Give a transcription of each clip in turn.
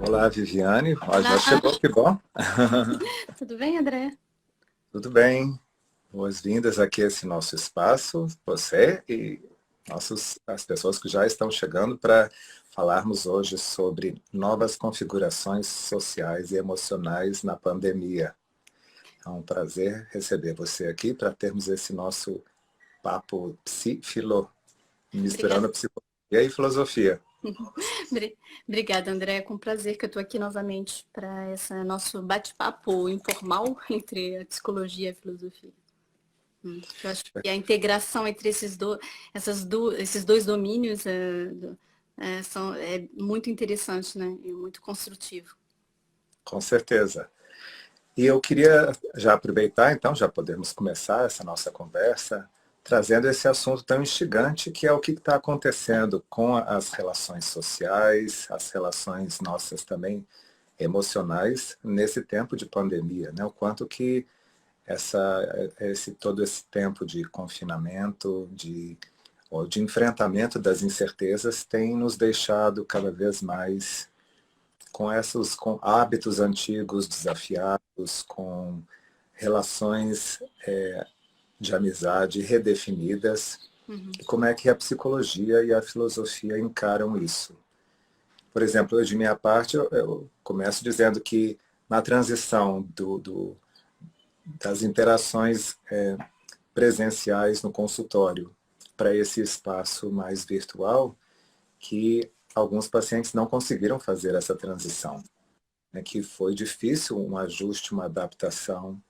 Olá, Viviane. Ó, já Olá, chegou, que bom. tudo bem, André? Tudo bem? Boas-vindas aqui a esse nosso espaço, você e as pessoas que já estão chegando para falarmos hoje sobre novas configurações sociais e emocionais na pandemia. É um prazer receber você aqui para termos esse nosso papo psi-filo, misturando Obrigada, psicologia e filosofia. obrigada, André. É com prazer que eu estou aqui novamente para esse nosso bate-papo informal entre a psicologia e a filosofia. Eu acho que a integração entre esses dois domínios é muito interessante, né? E muito construtivo. Com certeza. E eu queria já aproveitar, então, já podemos começar essa nossa conversa, trazendo esse assunto tão instigante que é o que está acontecendo com as relações sociais, as relações nossas também emocionais nesse tempo de pandemia, né? O quanto que todo esse tempo de confinamento, ou de enfrentamento das incertezas tem nos deixado cada vez mais com hábitos antigos desafiados, com relações de amizade redefinidas, Uhum. e como é que a psicologia e a filosofia encaram isso. Por exemplo, eu, de minha parte, eu começo dizendo que na transição das interações presenciais no consultório para esse espaço mais virtual, que alguns pacientes não conseguiram fazer essa transição, né, que foi difícil um ajuste, uma adaptação.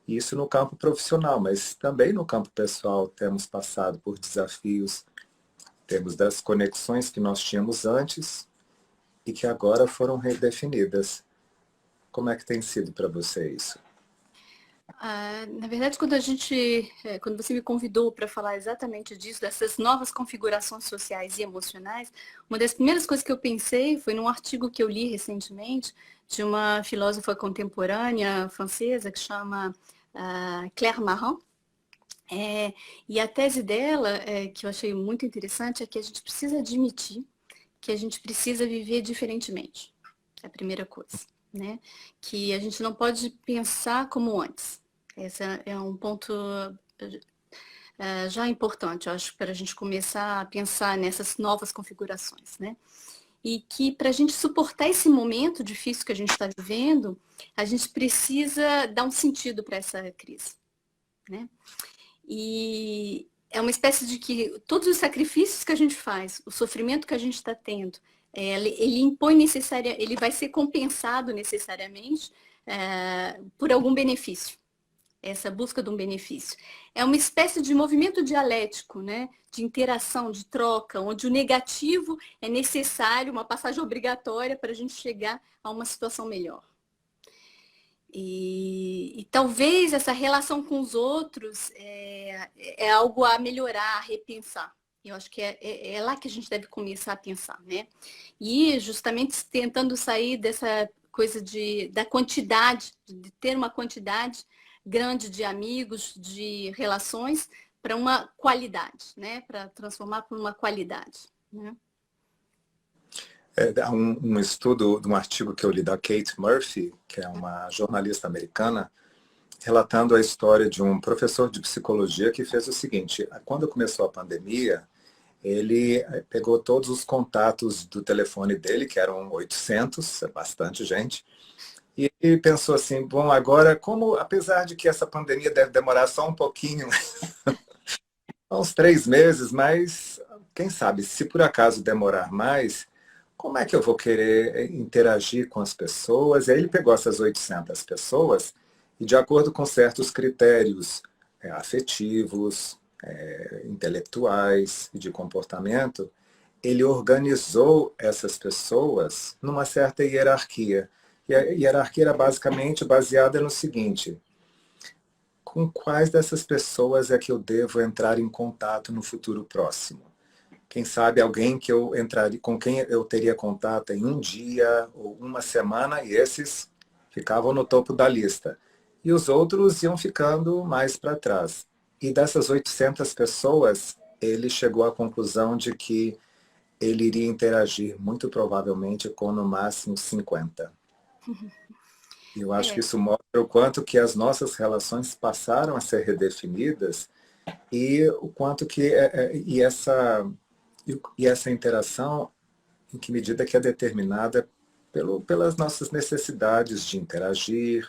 Isso no campo profissional, mas também no campo pessoal temos passado por desafios, temos das conexões que nós tínhamos antes e que agora foram redefinidas. Como é que tem sido para você isso? Na verdade, quando você me convidou para falar exatamente disso, dessas novas configurações sociais e emocionais, uma das primeiras coisas que eu pensei foi num artigo que eu li recentemente de uma filósofa contemporânea francesa que chama Claire Mahon. E a tese dela, que eu achei muito interessante, é que a gente precisa admitir que a gente precisa viver diferentemente. É a primeira coisa, né? Que a gente não pode pensar como antes. Esse é um ponto já importante, eu acho, para a gente começar a pensar nessas novas configurações, né? E que para a gente suportar esse momento difícil que a gente está vivendo, a gente precisa dar um sentido para essa crise, né? E é uma espécie de que todos os sacrifícios que a gente faz, o sofrimento que a gente está tendo, ele impõe ele vai ser compensado necessariamente por algum benefício. Essa busca de um benefício. É uma espécie de movimento dialético, né? De interação, de troca, onde o negativo é necessário, uma passagem obrigatória para a gente chegar a uma situação melhor. E talvez essa relação com os outros é algo a melhorar, a repensar. Eu acho que é lá que a gente deve começar a pensar, né? E justamente tentando sair dessa coisa da quantidade, de ter uma quantidade grande de amigos, de relações, para uma qualidade, né? Para transformar por uma qualidade, né? Há um estudo de um artigo que eu li da Kate Murphy, que é uma jornalista americana, relatando a história de um professor de psicologia que fez o seguinte: quando começou a pandemia, ele pegou todos os contatos do telefone dele, que eram 800, é bastante gente, e ele pensou assim, bom, agora, como, apesar de que essa pandemia deve demorar só um pouquinho, uns 3 meses, mas quem sabe, se por acaso demorar mais, como é que eu vou querer interagir com as pessoas? E aí ele pegou essas 800 pessoas e, de acordo com certos critérios afetivos, intelectuais e de comportamento, ele organizou essas pessoas numa certa hierarquia. E a hierarquia era basicamente baseada no seguinte: com quais dessas pessoas é que eu devo entrar em contato no futuro próximo? Quem sabe alguém que eu entraria, com quem eu teria contato em um dia ou uma semana, e esses ficavam no topo da lista. E os outros iam ficando mais para trás. E dessas 800 pessoas, ele chegou à conclusão de que ele iria interagir muito provavelmente com no máximo 50. E eu acho que isso mostra o quanto que as nossas relações passaram a ser redefinidas e o quanto que e essa interação, em que medida que é determinada pelas nossas necessidades de interagir,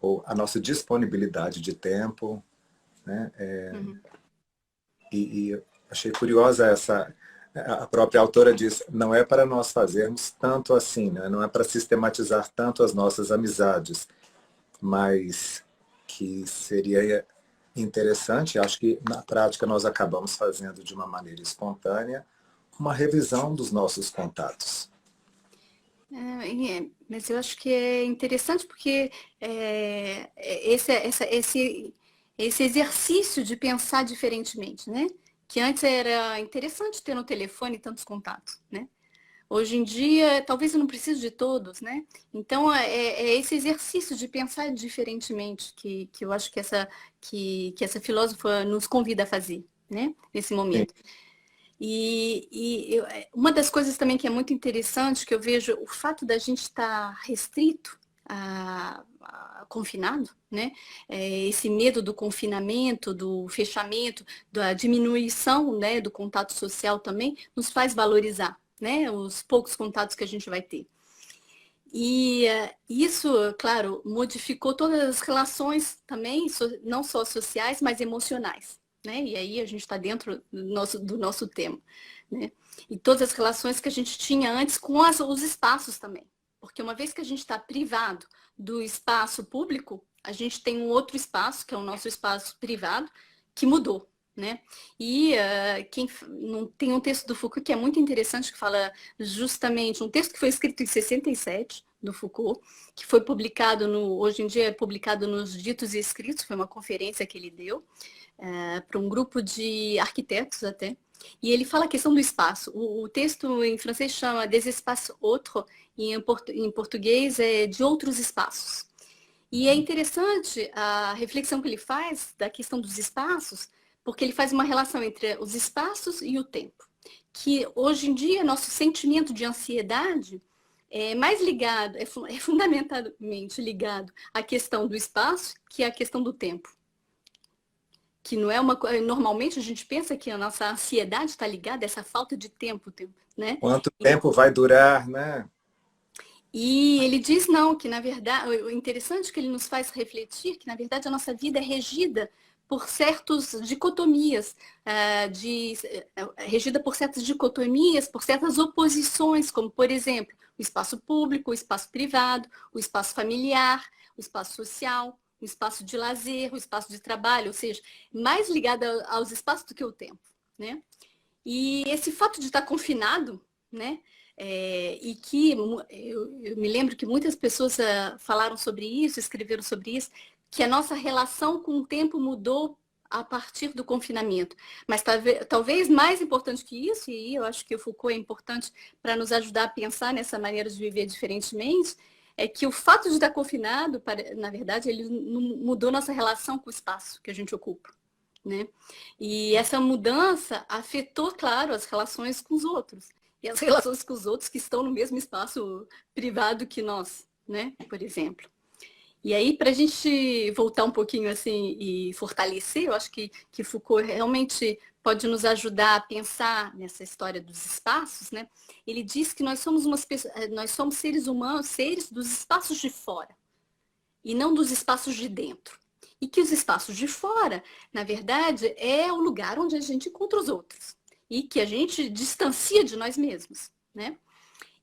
ou a nossa disponibilidade de tempo, né? E achei curiosa essa... A própria autora diz, não é para nós fazermos tanto assim, né? Não é para sistematizar tanto as nossas amizades, mas que seria interessante, acho que na prática nós acabamos fazendo de uma maneira espontânea, uma revisão dos nossos contatos. Mas eu acho que é interessante porque esse exercício de pensar diferentemente, né? Que antes era interessante ter no telefone tantos contatos, né? Hoje em dia, talvez eu não precise de todos, né? Então, é esse exercício de pensar diferentemente que eu acho que essa filósofa nos convida a fazer, né? Nesse Sim. momento. Uma das coisas também que é muito interessante, que eu vejo o fato da gente estar restrito, confinado, né? Esse medo do confinamento, do fechamento, da diminuição, né, do contato social também, nos faz valorizar, né, os poucos contatos que a gente vai ter. E isso, claro, modificou todas as relações também, não só sociais, mas emocionais. Né? E aí a gente está dentro do nosso tema. Né? E todas as relações que a gente tinha antes com os espaços também. Porque uma vez que a gente está privado do espaço público, a gente tem um outro espaço, que é o nosso espaço privado, que mudou. Né? E tem um texto do Foucault que é muito interessante, que fala justamente, um texto que foi escrito em 67, do Foucault, que foi publicado, hoje em dia é publicado nos Ditos e Escritos, foi uma conferência que ele deu, para um grupo de arquitetos até, e ele fala a questão do espaço. O texto em francês chama Des espaces autres, e em português é de outros espaços. E é interessante a reflexão que ele faz da questão dos espaços, porque ele faz uma relação entre os espaços e o tempo. Que hoje em dia nosso sentimento de ansiedade é mais ligado, é fundamentalmente ligado à questão do espaço que à questão do tempo. Que não é uma coisa. Normalmente a gente pensa que a nossa ansiedade está ligada a essa falta de tempo, né? Quanto tempo vai durar, né? E ele diz não, que na verdade, o interessante é que ele nos faz refletir que na verdade a nossa vida é regida por certas dicotomias, regida por certas dicotomias, por certas oposições, como por exemplo, o espaço público, o espaço privado, o espaço familiar, o espaço social, o espaço de lazer, o espaço de trabalho, ou seja, mais ligado aos espaços do que o tempo, né? E esse fato de estar confinado, né? E que eu me lembro que muitas pessoas falaram sobre isso, escreveram sobre isso, que a nossa relação com o tempo mudou a partir do confinamento. Mas talvez mais importante que isso, e eu acho que o Foucault é importante para nos ajudar a pensar nessa maneira de viver diferentemente, é que o fato de estar confinado, na verdade, ele mudou nossa relação com o espaço que a gente ocupa. Né? E essa mudança afetou, claro, as relações com os outros. E as relações com os outros que estão no mesmo espaço privado que nós, né? Por exemplo. E aí, para a gente voltar um pouquinho assim e fortalecer, eu acho que Foucault realmente pode nos ajudar a pensar nessa história dos espaços, né? Ele diz que nós somos seres humanos, seres dos espaços de fora, e não dos espaços de dentro. E que os espaços de fora, na verdade, é o lugar onde a gente encontra os outros. E que a gente distancia de nós mesmos, né?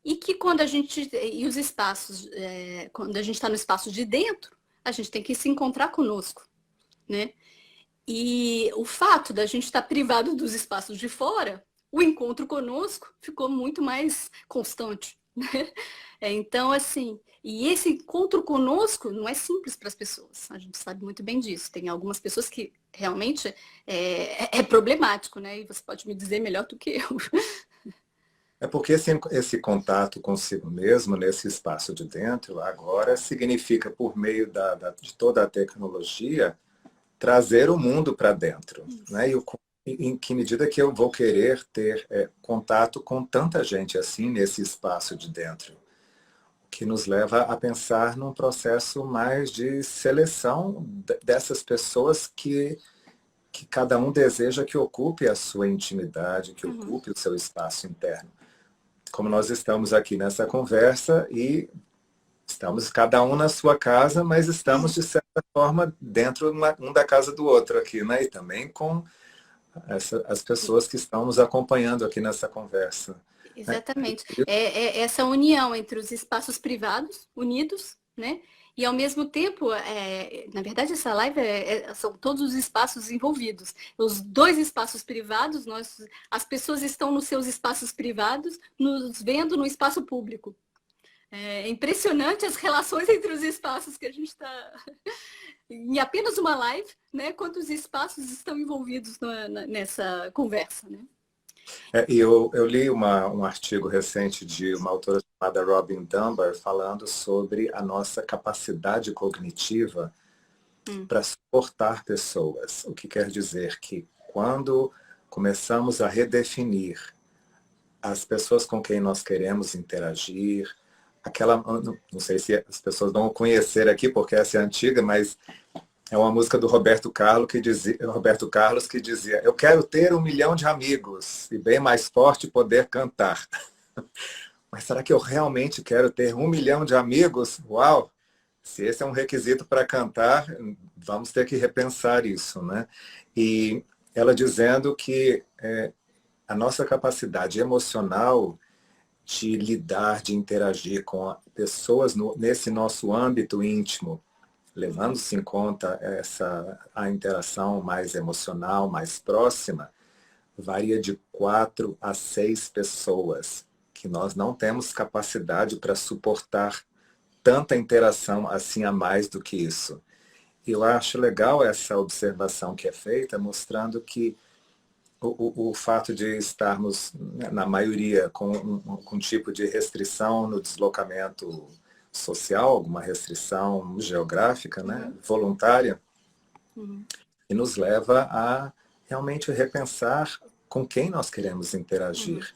E que quando a gente... E os espaços... quando a gente está no espaço de dentro, a gente tem que se encontrar conosco, né? E o fato da gente estar privado dos espaços de fora, o encontro conosco ficou muito mais constante, né? Então, assim, e esse encontro conosco não é simples para as pessoas, a gente sabe muito bem disso. Tem algumas pessoas que realmente é problemático, né? E você pode me dizer melhor do que eu. É porque esse contato consigo mesmo, nesse espaço de dentro, agora significa, por meio de toda a tecnologia, trazer o mundo para dentro. Né? em que medida que eu vou querer ter contato com tanta gente assim nesse espaço de dentro, que nos leva a pensar num processo mais de seleção dessas pessoas que cada um deseja que ocupe a sua intimidade, que ocupe o seu espaço interno. Como nós estamos aqui nessa conversa e estamos cada um na sua casa, mas estamos, de certa forma, dentro um da casa do outro aqui, né? E também com as pessoas que estão nos acompanhando aqui nessa conversa. Exatamente. É essa união entre os espaços privados, unidos, né? E ao mesmo tempo, na verdade, essa live são todos os espaços envolvidos. Os dois espaços privados, as pessoas estão nos seus espaços privados, nos vendo no espaço público. É impressionante as relações entre os espaços que a gente está em apenas uma live, né? Quantos espaços estão envolvidos nessa conversa, né? Eu li um artigo recente de uma autora chamada Robin Dunbar falando sobre a nossa capacidade cognitiva para suportar pessoas. O que quer dizer que quando começamos a redefinir as pessoas com quem nós queremos interagir, não sei se as pessoas vão conhecer aqui porque essa é antiga, mas é uma música do Roberto Carlos que dizia: eu quero ter 1 milhão de amigos e bem mais forte poder cantar. Mas será que eu realmente quero ter 1 milhão de amigos? Uau! Se esse é um requisito para cantar, vamos ter que repensar isso, né? E ela dizendo que a nossa capacidade emocional de lidar, de interagir com pessoas nesse nosso âmbito íntimo, levando-se em conta a interação mais emocional, mais próxima, varia de 4 a 6 pessoas, que nós não temos capacidade para suportar tanta interação assim a mais do que isso. E eu acho legal essa observação que é feita, mostrando que o fato de estarmos, na maioria, com um tipo de restrição no deslocamento social, alguma restrição geográfica, né, voluntária, e nos leva a realmente repensar com quem nós queremos interagir,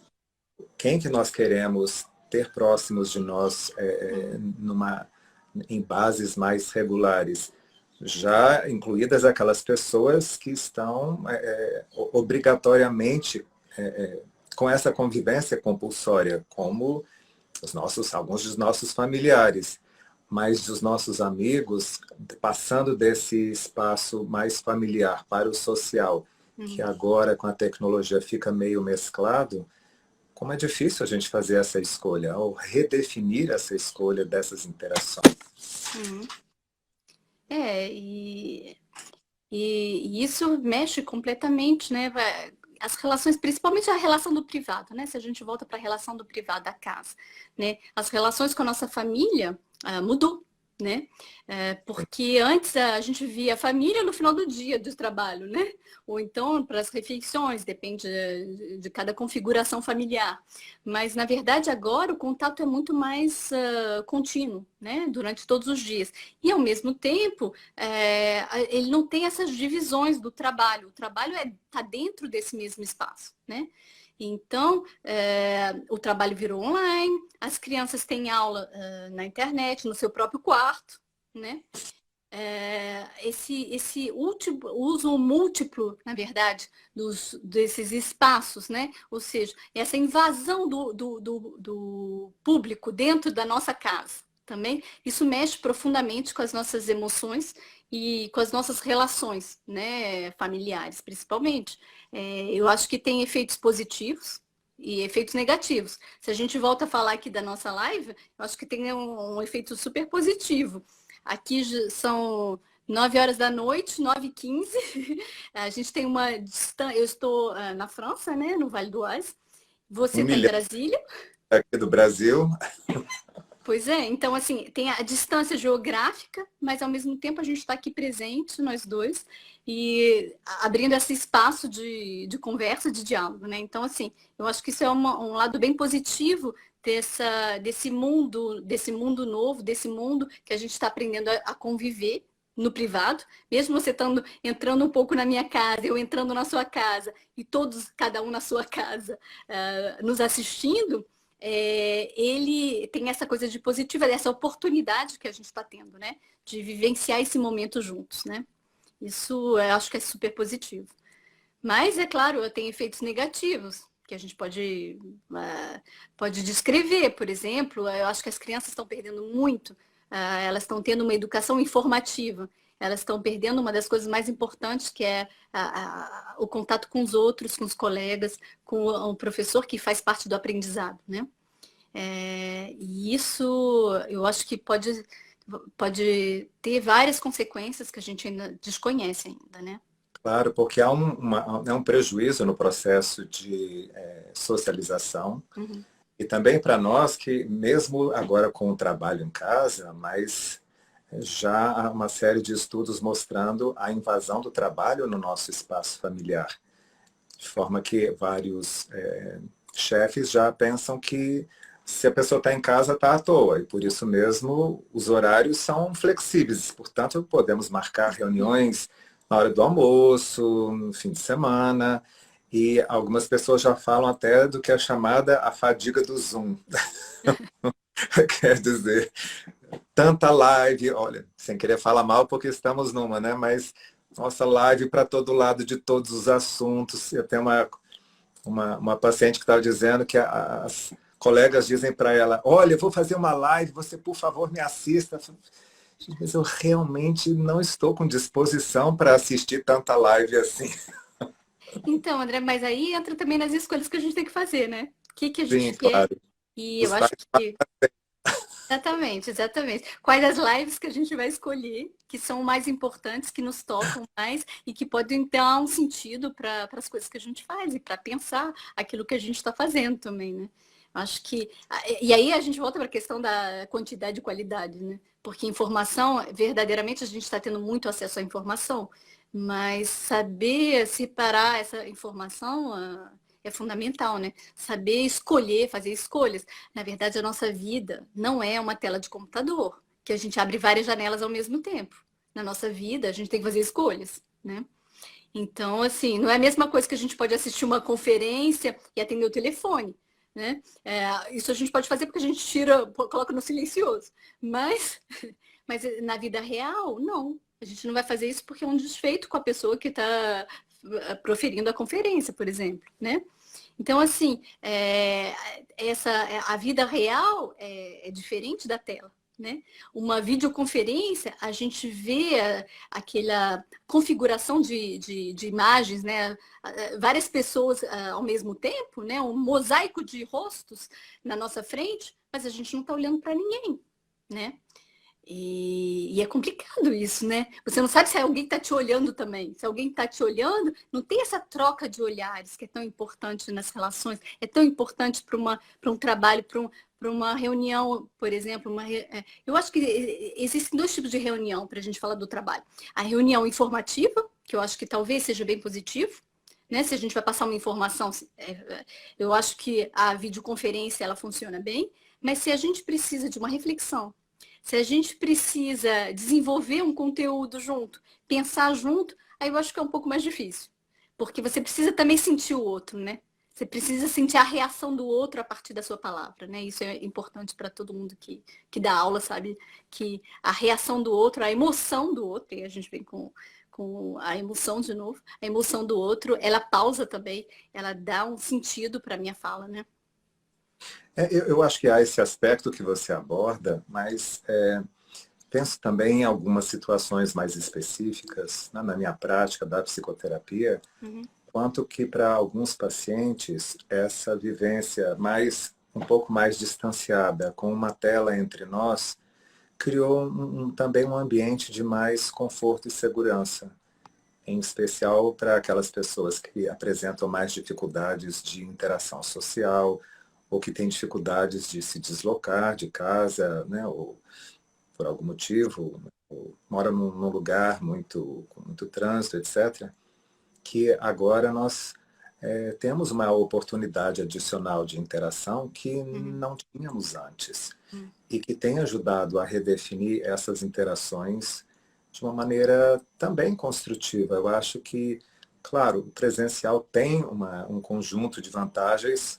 quem que nós queremos ter próximos de nós em bases mais regulares, já incluídas aquelas pessoas que estão obrigatoriamente com essa convivência compulsória, como alguns dos nossos familiares, mas dos nossos amigos, passando desse espaço mais familiar para o social, que agora com a tecnologia fica meio mesclado, como é difícil a gente fazer essa escolha, ou redefinir essa escolha dessas interações. E isso mexe completamente, né? As relações, principalmente a relação do privado, né? Se a gente volta para a relação do privado da casa, né? As relações com a nossa família mudou, né? Porque antes a gente via a família no final do dia do trabalho, né? Ou então para as refeições, depende de cada configuração familiar. Mas, na verdade, agora o contato é muito mais contínuo, né? Durante todos os dias. E, ao mesmo tempo, ele não tem essas divisões do trabalho. O trabalho está dentro desse mesmo espaço, né? Então, o trabalho virou online, as crianças têm aula na internet, no seu próprio quarto, né? Esse uso múltiplo, na verdade, desses espaços, né? Ou seja, essa invasão do público dentro da nossa casa também, isso mexe profundamente com as nossas emoções e com as nossas relações, né? Familiares, principalmente. Eu acho que tem efeitos positivos e efeitos negativos. Se a gente volta a falar aqui da nossa live, eu acho que tem um efeito super positivo. Aqui são 9 horas da noite, 9h15. A gente tem uma distância. Eu estou na França, né, no Vale do Oise. Você está em Brasília. Aqui do Brasil. Pois é, então assim, tem a distância geográfica, mas ao mesmo tempo a gente está aqui presente, nós dois, e abrindo esse espaço de conversa, de diálogo, né? Então, assim, eu acho que isso é um lado bem positivo desse mundo novo, desse mundo que a gente está aprendendo a conviver, no privado, mesmo você entrando um pouco na minha casa, eu entrando na sua casa, e todos, cada um na sua casa, nos assistindo, ele tem essa coisa de positiva, essa oportunidade que a gente está tendo, né? De vivenciar esse momento juntos, né? Isso eu acho que é super positivo. Mas, é claro, tem efeitos negativos, que a gente pode descrever, por exemplo. Eu acho que as crianças estão perdendo muito, elas estão tendo uma educação informativa, elas estão perdendo uma das coisas mais importantes, que é o contato com os outros, com os colegas, com o professor, que faz parte do aprendizado, né? E isso eu acho que pode ter várias consequências que a gente ainda desconhece ainda, né? Claro, porque há um prejuízo no processo de socialização. Uhum. E também para nós que, mesmo agora com o trabalho em casa, mas já há uma série de estudos mostrando a invasão do trabalho no nosso espaço familiar. De forma que vários chefes já pensam que se a pessoa está em casa, está à toa. E por isso mesmo os horários são flexíveis. Portanto, podemos marcar reuniões na hora do almoço, no fim de semana. E algumas pessoas já falam até do que é chamada a fadiga do Zoom. Quer dizer, tanta live, olha, sem querer falar mal porque estamos numa, né? Mas nossa, live para todo lado de todos os assuntos. Eu tenho uma paciente que estava dizendo que as colegas dizem para ela, olha, eu vou fazer uma live, você por favor me assista. Mas eu realmente não estou com disposição para assistir tanta live assim. Então, André, mas aí entra também nas escolhas que a gente tem que fazer, né? O que a Sim, gente quer. claro. E eu Os acho pais que. Exatamente, exatamente. Quais as lives que a gente vai escolher, que são mais importantes, que nos tocam mais e que podem dar um sentido para as coisas que a gente faz e para pensar aquilo que a gente está fazendo também, né? Acho que. E aí a gente volta para a questão da quantidade e qualidade, né? Porque informação, verdadeiramente, a gente está tendo muito acesso à informação, mas saber separar essa informação é fundamental, né? Saber escolher, fazer escolhas. Na verdade, a nossa vida não é uma tela de computador, que a gente abre várias janelas ao mesmo tempo. Na nossa vida, a gente tem que fazer escolhas, né? Então, assim, não é a mesma coisa que a gente pode assistir uma conferência e atender o telefone, né? Isso a gente pode fazer porque a gente coloca no silencioso. Mas na vida real, não. A gente não vai fazer isso porque é um desfeito com a pessoa que está proferindo a conferência, por exemplo, né? Então, assim, a vida real é diferente da tela, né? Uma videoconferência, a gente vê aquela configuração de imagens, né? Várias pessoas ao mesmo tempo, né? Um mosaico de rostos na nossa frente, mas a gente não está olhando para ninguém, né? E é complicado isso, né? Você não sabe se alguém está te olhando também. Se alguém está te olhando, não tem essa troca de olhares que é tão importante nas relações, é tão importante para um trabalho, para uma reunião, por exemplo. Eu acho que existem dois tipos de reunião para a gente falar do trabalho. A reunião informativa, que eu acho que talvez seja bem positivo, né? Se a gente vai passar uma informação, eu acho que a videoconferência ela funciona bem, mas se a gente precisa de uma reflexão, se a gente precisa desenvolver um conteúdo junto, pensar junto, aí eu acho que é um pouco mais difícil. Porque você precisa também sentir o outro, né? Você precisa sentir a reação do outro a partir da sua palavra, né? Isso é importante para todo mundo que dá aula, sabe? Que a reação do outro, a emoção do outro, e a gente vem com a emoção de novo, a emoção do outro, ela pausa também, ela dá um sentido para a minha fala, né? Eu acho que há esse aspecto que você aborda, mas penso também em algumas situações mais específicas, né, na minha prática da psicoterapia, Uhum. quanto que para alguns pacientes essa vivência um pouco mais distanciada, com uma tela entre nós, criou também um ambiente de mais conforto e segurança, em especial para aquelas pessoas que apresentam mais dificuldades de interação social, ou que têm dificuldades de se deslocar de casa, né, ou por algum motivo, ou mora num lugar com muito trânsito, etc., que agora nós temos uma oportunidade adicional de interação que Uhum. não tínhamos antes Uhum. e que tem ajudado a redefinir essas interações de uma maneira também construtiva. Eu acho que, claro, o presencial tem um conjunto de vantagens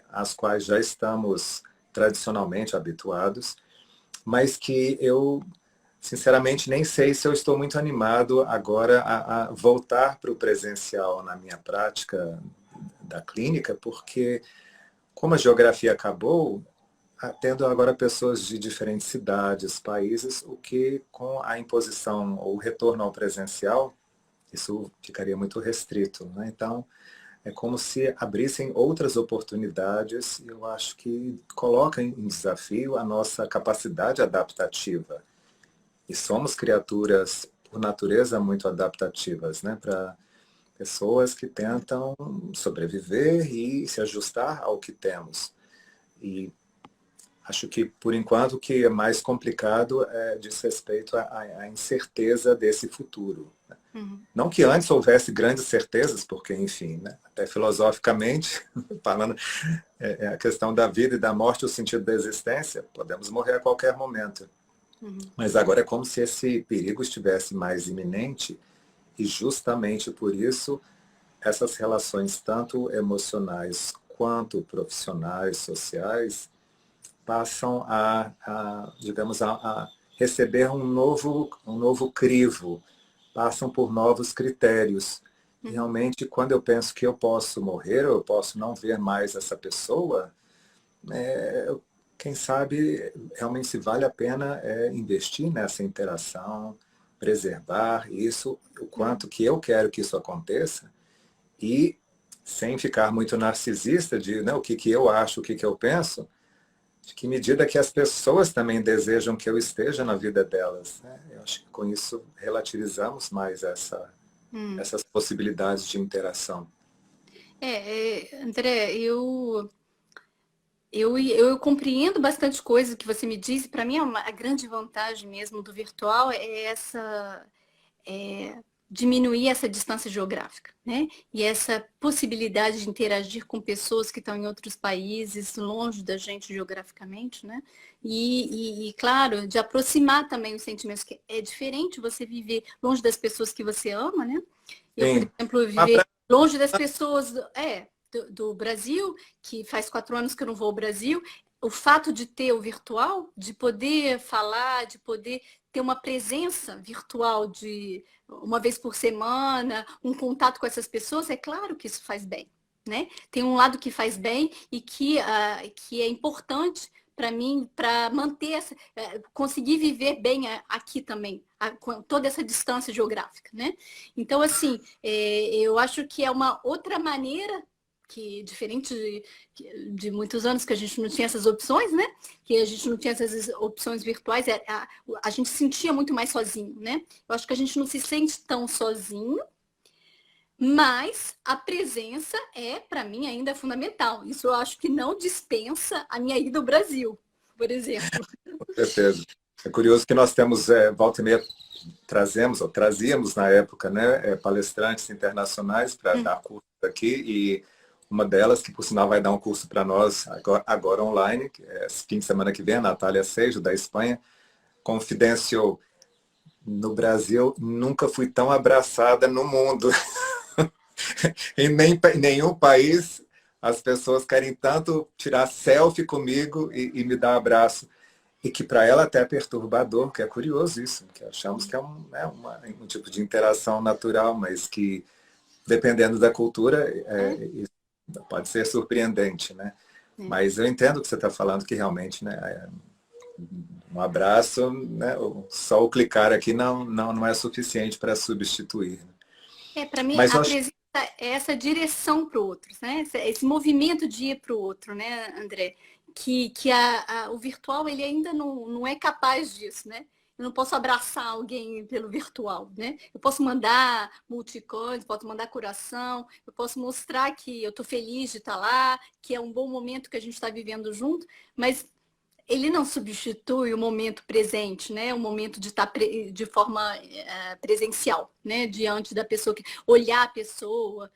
às quais já estamos tradicionalmente habituados, mas que eu, sinceramente, nem sei se eu estou muito animado agora a voltar para o presencial na minha prática da clínica, porque como a geografia acabou, tendo agora pessoas de diferentes cidades, países, o que com a imposição ou o retorno ao presencial, isso ficaria muito restrito, né? Então, é como se abrissem outras oportunidades e eu acho que coloca em desafio a nossa capacidade adaptativa. E somos criaturas, por natureza, muito adaptativas, né? Para pessoas que tentam sobreviver e se ajustar ao que temos. E acho que, por enquanto, o que é mais complicado diz respeito à incerteza desse futuro. Uhum. Não que antes houvesse grandes certezas, porque, enfim, né, até filosoficamente, falando a questão da vida e da morte, o sentido da existência, podemos morrer a qualquer momento. Uhum. Mas agora é como se esse perigo estivesse mais iminente e justamente por isso essas relações, tanto emocionais quanto profissionais, sociais, passam digamos, a receber um novo crivo, passam por novos critérios. E Uhum. realmente, quando eu penso que eu posso morrer, ou eu posso não ver mais essa pessoa, quem sabe realmente se vale a pena investir nessa interação, preservar isso, o quanto que eu quero que isso aconteça, e sem ficar muito narcisista de o que eu acho, o que eu penso, de que medida que as pessoas também desejam que eu esteja na vida delas. Né? Eu acho que com isso relativizamos mais essas possibilidades de interação. André, eu compreendo bastante coisa que você me disse. Para mim, a grande vantagem mesmo do virtual é diminuir essa distância geográfica, né? E essa possibilidade de interagir com pessoas que estão em outros países, longe da gente geograficamente, né? Claro, de aproximar também os sentimentos, que é diferente você viver longe das pessoas que você ama, né? Eu, por Sim. exemplo, viver longe das pessoas do Brasil, que faz 4 anos que eu não vou ao Brasil, o fato de ter o virtual, de poder falar, de poder ter uma presença virtual de uma vez por semana, um contato com essas pessoas, é claro que isso faz bem, né? Tem um lado que faz bem e que é importante para mim, para manter conseguir viver bem aqui também, com toda essa distância geográfica, né? Então, assim, eu acho que é uma outra maneira que, diferente de muitos anos que a gente não tinha essas opções, né? Que a gente não tinha essas opções virtuais, a gente se sentia muito mais sozinho, né? Eu acho que a gente não se sente tão sozinho, mas a presença para mim, ainda fundamental. Isso eu acho que não dispensa a minha ida ao Brasil, por exemplo. Com certeza. É curioso que nós temos, volta e meia, trazíamos na época, né, palestrantes internacionais para dar curso aqui, e uma delas, que por sinal vai dar um curso para nós agora online, que é fim de semana que vem, a Natália Seijo, da Espanha, confidenciou: no Brasil nunca fui tão abraçada no mundo. Em nenhum país as pessoas querem tanto tirar selfie comigo e me dar um abraço. E que para ela até é perturbador, que é curioso isso, que achamos que é um tipo de interação natural, mas que, dependendo da cultura, pode ser surpreendente, né? Mas eu entendo o que você está falando, que realmente, né, um abraço, né, só o clicar aqui não é suficiente para substituir. Para mim, Mas a eu acho presença é essa direção para o outro, né? Esse movimento de ir para o outro, né, André? Que o virtual ele ainda não é capaz disso, né? Eu não posso abraçar alguém pelo virtual, né? Eu posso mandar multicões, posso mandar coração, eu posso mostrar que eu estou feliz de estar lá, que é um bom momento que a gente está vivendo junto, mas ele não substitui o momento presente, né? O momento de estar de forma presencial, né? Diante da pessoa, olhar a pessoa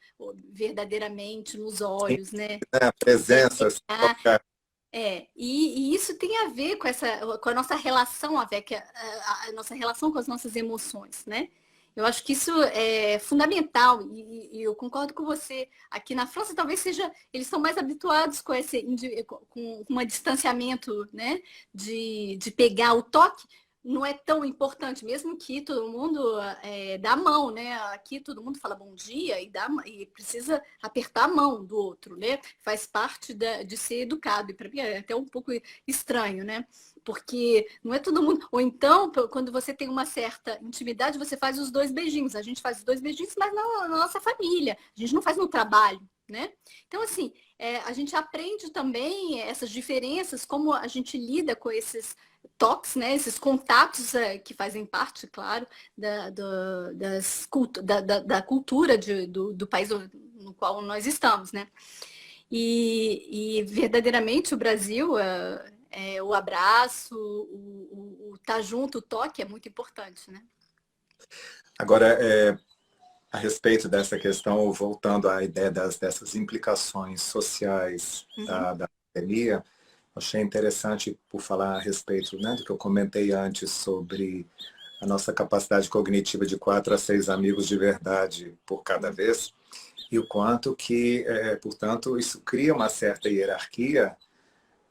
verdadeiramente nos que olhos, né? a presença, se tocar. E isso tem a ver com a nossa relação, a nossa relação com as nossas emoções, né? Eu acho que isso é fundamental e eu concordo com você. Aqui na França, talvez eles são mais habituados com um distanciamento, né? De pegar o toque. Não é tão importante, mesmo que todo mundo dá a mão, né? Aqui todo mundo fala bom dia e precisa apertar a mão do outro, né? Faz parte de ser educado. E para mim é até um pouco estranho, né? Porque não é todo mundo. Ou então, quando você tem uma certa intimidade, você faz os 2 beijinhos. A gente faz os 2 beijinhos, mas na nossa família. A gente não faz no trabalho, né? Então, assim, a gente aprende também essas diferenças, como a gente lida com esses toques, né? Esses contatos que fazem parte, claro, da cultura do país no qual nós estamos, né? E verdadeiramente o Brasil, o abraço, o tá junto, o toque é muito importante, né? Agora, a respeito dessa questão, voltando à ideia dessas implicações sociais da pandemia, achei interessante por falar a respeito, né, do que eu comentei antes sobre a nossa capacidade cognitiva de 4 a 6 amigos de verdade por cada vez, e o quanto que, portanto, isso cria uma certa hierarquia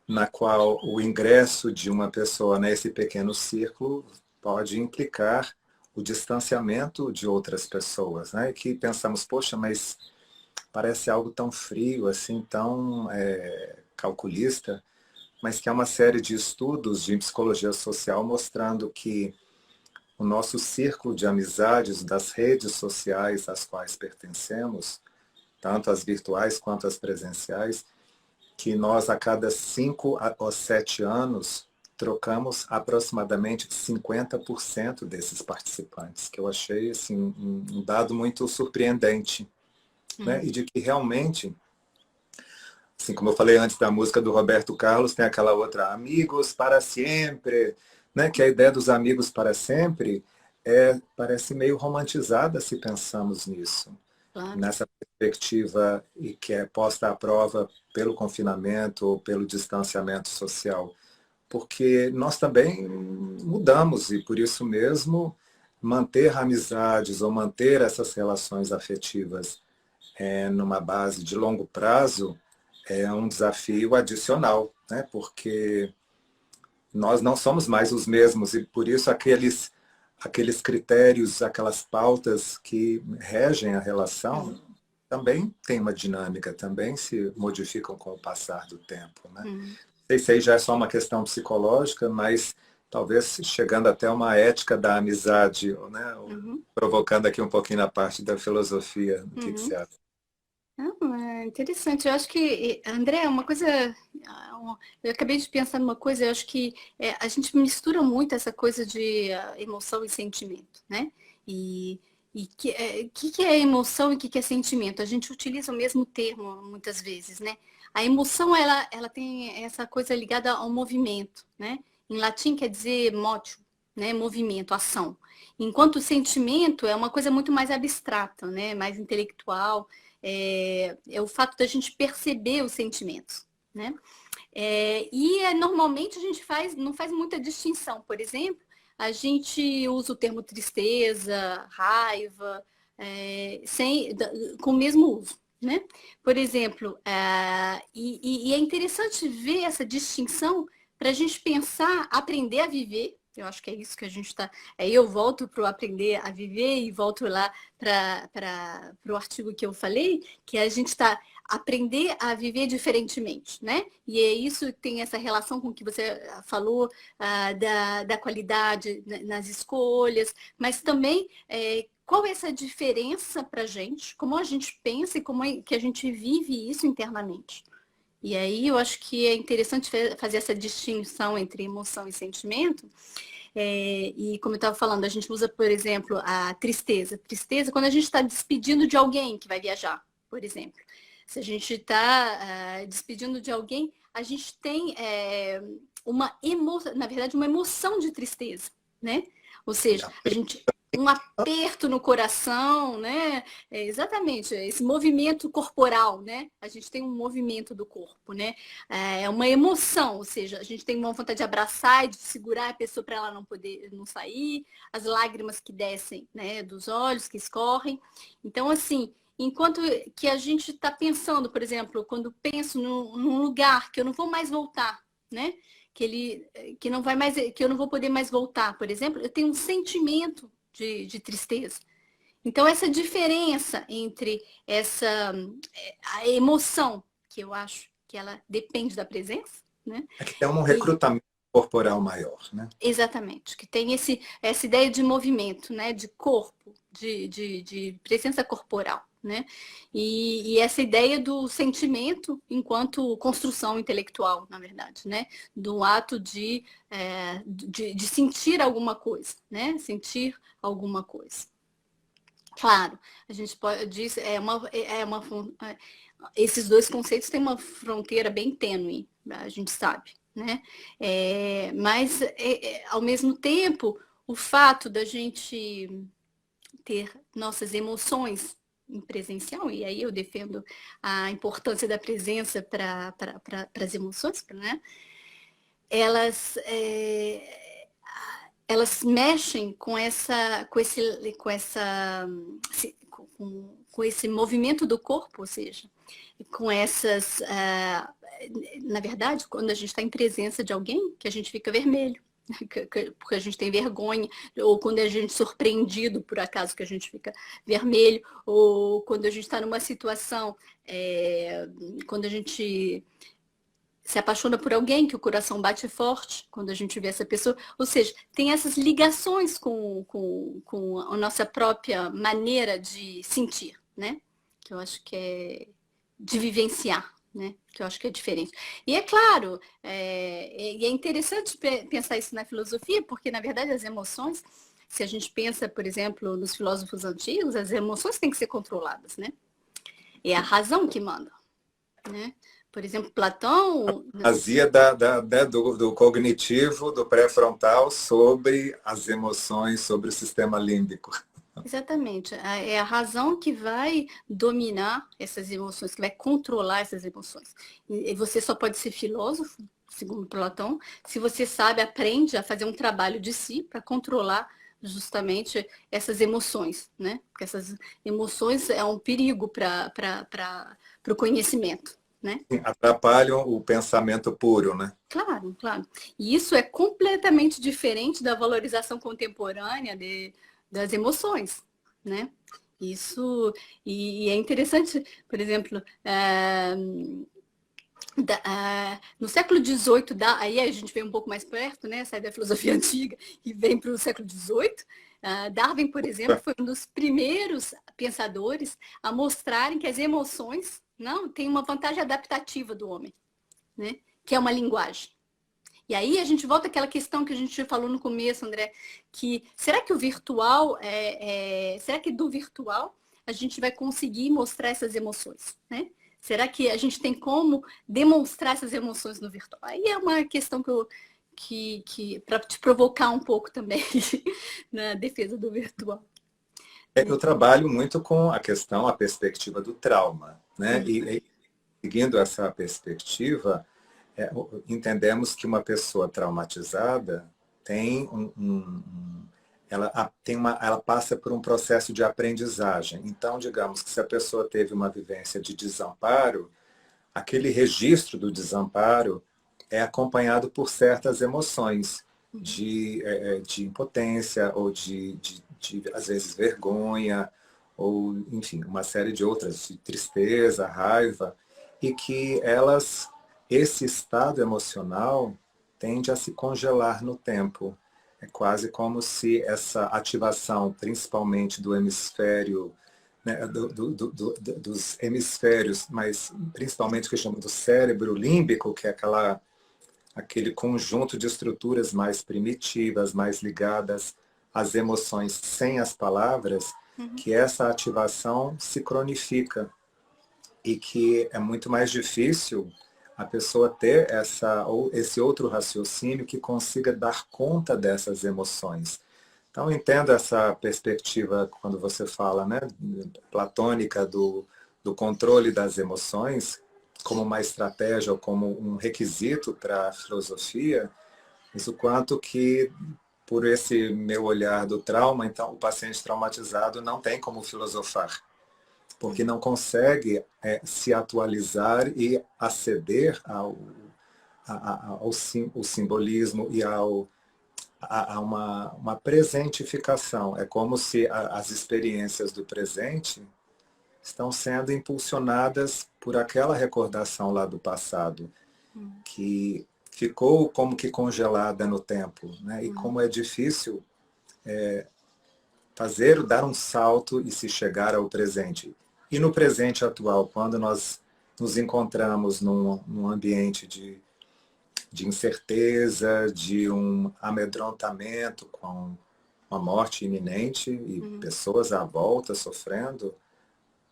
na qual o ingresso de uma pessoa nesse pequeno círculo pode implicar o distanciamento de outras pessoas, né? E que pensamos, poxa, mas parece algo tão frio, assim, tão calculista, mas que há uma série de estudos de psicologia social mostrando que o nosso círculo de amizades, das redes sociais às quais pertencemos, tanto as virtuais quanto as presenciais, que nós a cada 5 ou 7 anos trocamos aproximadamente 50% desses participantes, que eu achei assim, um dado muito surpreendente, né? E de que realmente, assim como eu falei antes da música do Roberto Carlos, tem aquela outra, amigos para sempre, né? Que a ideia dos amigos para sempre parece meio romantizada se pensamos nisso. Claro. Nessa perspectiva e que é posta à prova pelo confinamento ou pelo distanciamento social. Porque nós também mudamos e, por isso mesmo, manter amizades ou manter essas relações afetivas numa base de longo prazo é um desafio adicional, né? Porque nós não somos mais os mesmos e, por isso, aqueles critérios, aquelas pautas que regem a relação também têm uma dinâmica, também se modificam com o passar do tempo, né? Não sei se aí já é só uma questão psicológica, mas talvez chegando até uma ética da amizade, né? Provocando aqui um pouquinho na parte da filosofia. O que você acha? É interessante. Eu acho que, André, uma coisa. Eu acabei de pensar numa coisa, eu acho que a gente mistura muito essa coisa de emoção e sentimento, né? E que é emoção e que é sentimento? A gente utiliza o mesmo termo muitas vezes, né? A emoção, ela tem essa coisa ligada ao movimento, né? Em latim quer dizer motio, né? Movimento, ação. Enquanto o sentimento é uma coisa muito mais abstrata, né? Mais intelectual. É o fato da gente perceber os sentimentos, né? Normalmente a gente não faz muita distinção. Por exemplo, a gente usa o termo tristeza, raiva, com o mesmo uso, né? Por exemplo, é interessante ver essa distinção para a gente pensar, aprender a viver. Eu acho que é isso que a gente está. Aí eu volto para o aprender a viver e volto lá para o artigo que eu falei, que a gente está aprender a viver diferentemente, né? E é isso que tem essa relação com o que você falou da qualidade nas escolhas, mas também qual é essa diferença para a gente, como a gente pensa e como é que a gente vive isso internamente. E aí eu acho que é interessante fazer essa distinção entre emoção e sentimento. E como eu estava falando, a gente usa, por exemplo, a tristeza. Tristeza quando a gente está despedindo de alguém que vai viajar, por exemplo. Se a gente está despedindo de alguém, a gente tem uma emoção, na verdade, uma emoção de tristeza, né? Ou seja, a gente um aperto no coração, né? Exatamente, esse movimento corporal, né? A gente tem um movimento do corpo, né? É uma emoção, ou seja, a gente tem uma vontade de abraçar e de segurar a pessoa para ela não poder não sair, as lágrimas que descem, né, dos olhos, que escorrem. Então, assim, enquanto que a gente está pensando, por exemplo, quando penso num lugar que eu não vou mais voltar, né? Que não vai mais, que eu não vou poder mais voltar, por exemplo, eu tenho um sentimento de tristeza. Então, essa diferença entre a emoção, que eu acho que ela depende da presença, né? É que tem um E, recrutamento corporal maior, né? exatamente, que tem essa ideia de movimento, né? De corpo, de presença corporal, né? E essa ideia do sentimento enquanto construção intelectual, na verdade, né? Do ato de sentir alguma coisa, né? Sentir alguma coisa. Claro, a gente pode dizer, esses dois conceitos têm uma fronteira bem tênue, a gente sabe, né? Mas, ao mesmo tempo, o fato da gente ter nossas emoções em presencial, e aí eu defendo a importância da presença para as emoções, né? Elas, elas mexem com esse movimento do corpo, ou seja, com essas, na verdade, quando a gente está em presença de alguém, que a gente fica vermelho, porque a gente tem vergonha, ou quando a gente é surpreendido por acaso que a gente fica vermelho, ou quando a gente está numa situação, quando a gente se apaixona por alguém, que o coração bate forte quando a gente vê essa pessoa. Ou seja, tem essas ligações com a nossa própria maneira de sentir, né? Que eu acho que é de vivenciar, né? Que eu acho que é diferente. E é claro, e é interessante pensar isso na filosofia, porque, na verdade, as emoções, se a gente pensa, por exemplo, nos filósofos antigos, as emoções têm que ser controladas, né? É a razão que manda, né? Por exemplo, Platão... Fazia do cognitivo, do pré-frontal, sobre as emoções, sobre o sistema límbico. Exatamente. É a razão que vai dominar essas emoções, que vai controlar essas emoções. E você só pode ser filósofo, segundo Platão, se você sabe, aprende a fazer um trabalho de si para controlar justamente essas emoções, né? Porque essas emoções é um perigo para o conhecimento, né? Atrapalham o pensamento puro, né? Claro, claro. E isso é completamente diferente da valorização contemporânea das emoções, né? Isso, e é interessante, por exemplo, no século XVIII, aí a gente vem um pouco mais perto, né? Sai da filosofia antiga e vem para o século XVIII. Darwin, por exemplo, foi um dos primeiros pensadores a mostrarem que as emoções não têm uma vantagem adaptativa do homem, né? Que é uma linguagem. E aí a gente volta àquela questão que a gente falou no começo, André, que será que o virtual, será que do virtual a gente vai conseguir mostrar essas emoções, né? Será que a gente tem como demonstrar essas emoções no virtual? Aí é uma questão que para te provocar um pouco também na defesa do virtual. Eu trabalho muito com a questão, a perspectiva do trauma, né? E seguindo essa perspectiva, entendemos que uma pessoa traumatizada tem ela passa por um processo de aprendizagem. Então, digamos que se a pessoa teve uma vivência de desamparo, aquele registro do desamparo é acompanhado por certas emoções de impotência ou às vezes, vergonha, ou, enfim, uma série de outras, de tristeza, raiva, e que esse estado emocional tende a se congelar no tempo. É quase como se essa ativação, principalmente do hemisfério, né, dos hemisférios, mas principalmente o que chama do cérebro límbico, que é aquele conjunto de estruturas mais primitivas, mais ligadas às emoções sem as palavras, que essa ativação se cronifica e que é muito mais difícil a pessoa ter esse outro raciocínio que consiga dar conta dessas emoções. Então, eu entendo essa perspectiva quando você fala, né, platônica do controle das emoções como uma estratégia ou como um requisito para a filosofia, mas o quanto que, por esse meu olhar do trauma, então o paciente traumatizado não tem como filosofar, porque não consegue se atualizar e aceder ao simbolismo e a uma presentificação. É como se as experiências do presente estão sendo impulsionadas por aquela recordação lá do passado, que ficou como que congelada no tempo, né? E como é difícil dar um salto e se chegar ao presente. E no presente atual, quando nós nos encontramos num ambiente de incerteza, de um amedrontamento com uma morte iminente e pessoas à volta sofrendo,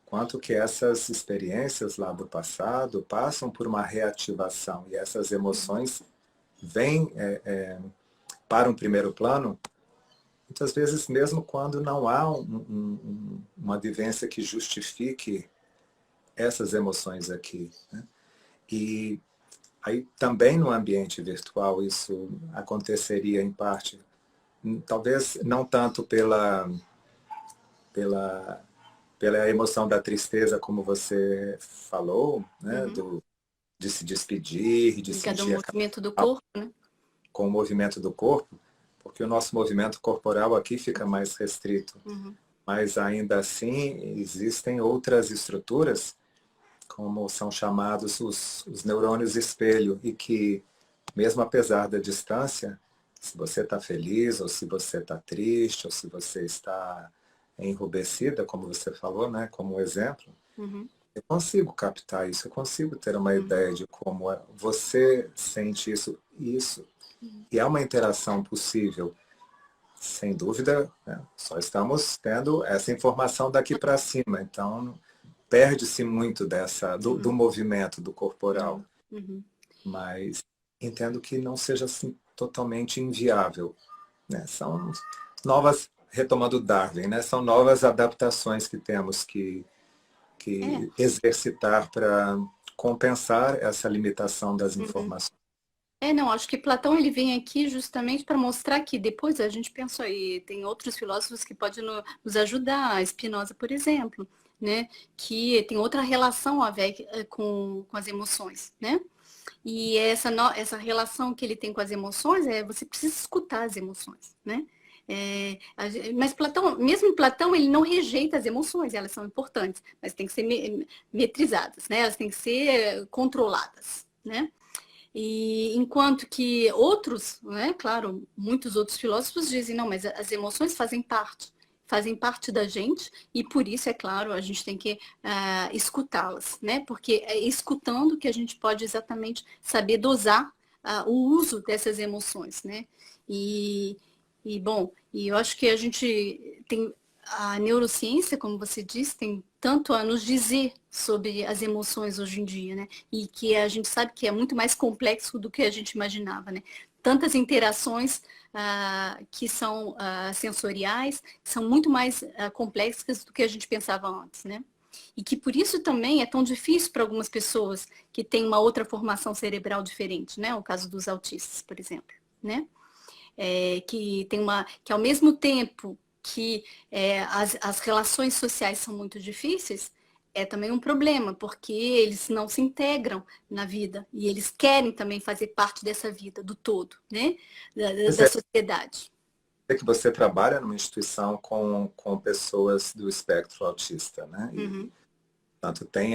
quanto que essas experiências lá do passado passam por uma reativação e essas emoções vêm para um primeiro plano, muitas vezes mesmo quando não há uma vivência que justifique essas emoções aqui, né? E aí também no ambiente virtual isso aconteceria em parte, talvez não tanto pela pela emoção da tristeza, como você falou, né, de se despedir, de Ligado ao sentir movimento do corpo, né? com o movimento do corpo, porque o nosso movimento corporal aqui fica mais restrito. Mas ainda assim existem outras estruturas, como são chamados os neurônios espelho, e que, mesmo apesar da distância, se você está feliz, ou se você está triste, ou se você está enrubescida, como você falou, né, como exemplo, eu consigo captar isso, eu consigo ter uma ideia de como você sente isso. E é uma interação possível, sem dúvida, né? Só estamos tendo essa informação daqui para cima, então perde-se muito do movimento do corporal. Mas entendo que não seja assim totalmente inviável, né? São novas, retomando Darwin, né? São novas adaptações que temos que exercitar para compensar essa limitação das informações. Não, acho que Platão ele vem aqui justamente para mostrar que depois a gente pensou aí, tem outros filósofos que podem nos ajudar, Spinoza, por exemplo, né? Que tem outra relação a ver com as emoções, né? E essa relação que ele tem com as emoções você precisa escutar as emoções, né? Mas Platão, mesmo Platão, ele não rejeita as emoções, elas são importantes, mas tem que ser metrizadas, né? Elas têm que ser controladas, né? E enquanto que outros, né, claro, muitos outros filósofos dizem, não, mas as emoções fazem parte da gente, e por isso, é claro, a gente tem que escutá-las, né? Porque é escutando que a gente pode exatamente saber dosar o uso dessas emoções, né? Bom, eu acho que a gente tem a neurociência, como você disse, tem tanto a nos dizer sobre as emoções hoje em dia, né? E que a gente sabe que é muito mais complexo do que a gente imaginava, né? Tantas interações que são sensoriais, são muito mais complexas do que a gente pensava antes, né? E que por isso também é tão difícil para algumas pessoas que têm uma outra formação cerebral diferente, né? O caso dos autistas, por exemplo, né? Que ao mesmo tempo que as relações sociais são muito difíceis, é também um problema, porque eles não se integram na vida e eles querem também fazer parte dessa vida, do todo, né? Da sociedade. É que você trabalha numa instituição com pessoas do espectro autista, né? E, portanto, tem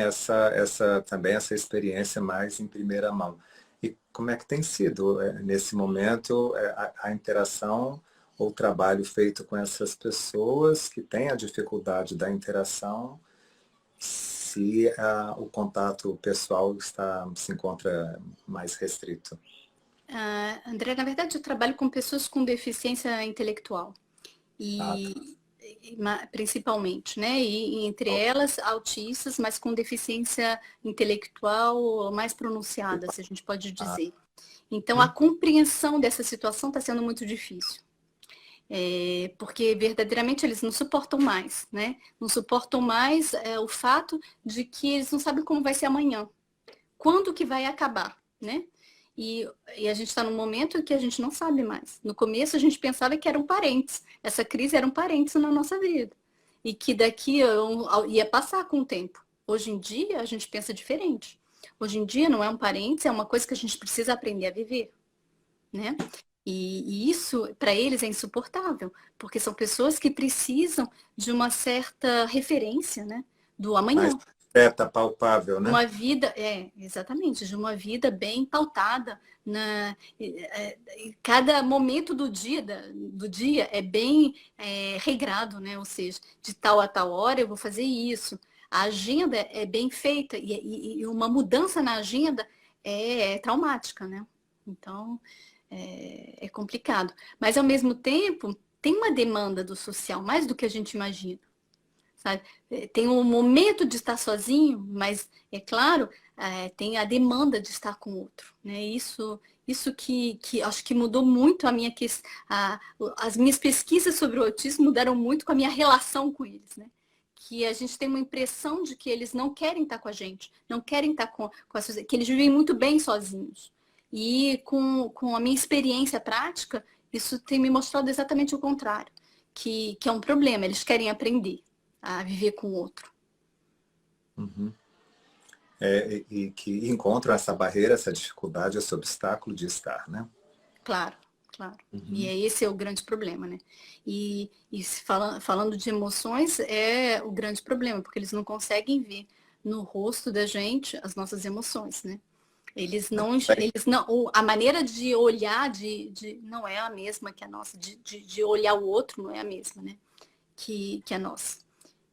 também essa experiência mais em primeira mão. E como é que tem sido, nesse momento, a interação ou o trabalho feito com essas pessoas que têm a dificuldade da interação, se o contato pessoal se encontra mais restrito? André, na verdade, eu trabalho com pessoas com deficiência intelectual. Principalmente, né? E entre elas, autistas, mas com deficiência intelectual mais pronunciada, se a gente pode dizer. Então, a compreensão dessa situação está sendo muito difícil. Porque verdadeiramente eles não suportam mais, né? Não suportam mais o fato de que eles não sabem como vai ser amanhã, quando que vai acabar, né? E a gente está num momento que a gente não sabe mais. No começo a gente pensava que eram parentes, essa crise eram parentes na nossa vida. E que daqui ia passar com o tempo. Hoje em dia a gente pensa diferente. Hoje em dia não é um parente, é uma coisa que a gente precisa aprender a viver, né? E isso, para eles, é insuportável, porque são pessoas que precisam de uma certa referência, né? Do Mais amanhã. concreta, palpável, né? Uma vida, exatamente, de uma vida bem pautada. Cada momento do dia é bem regrado, né? Ou seja, de tal a tal hora eu vou fazer isso. A agenda é bem feita e uma mudança na agenda é traumática, né? Então, é complicado. Mas, ao mesmo tempo, tem uma demanda do social, mais do que a gente imagina. Sabe? Tem um momento de estar sozinho, mas, é claro, tem a demanda de estar com o outro. Né? Isso que acho que mudou muito as minhas pesquisas sobre o autismo mudaram muito com a minha relação com eles. Né? Que a gente tem uma impressão de que eles não querem estar com a gente, não querem estar que eles vivem muito bem sozinhos. E com a minha experiência prática, isso tem me mostrado exatamente o contrário, que é um problema, eles querem aprender a viver com o outro. Uhum. E que encontram essa barreira, essa dificuldade, esse obstáculo de estar, né? Claro, claro. Uhum. E esse é o grande problema, né? Falando de emoções, é o grande problema, porque eles não conseguem ver no rosto da gente as nossas emoções, né? Eles não, a maneira de olhar não é a mesma que a nossa, de olhar o outro não é a mesma, né? Que a nossa.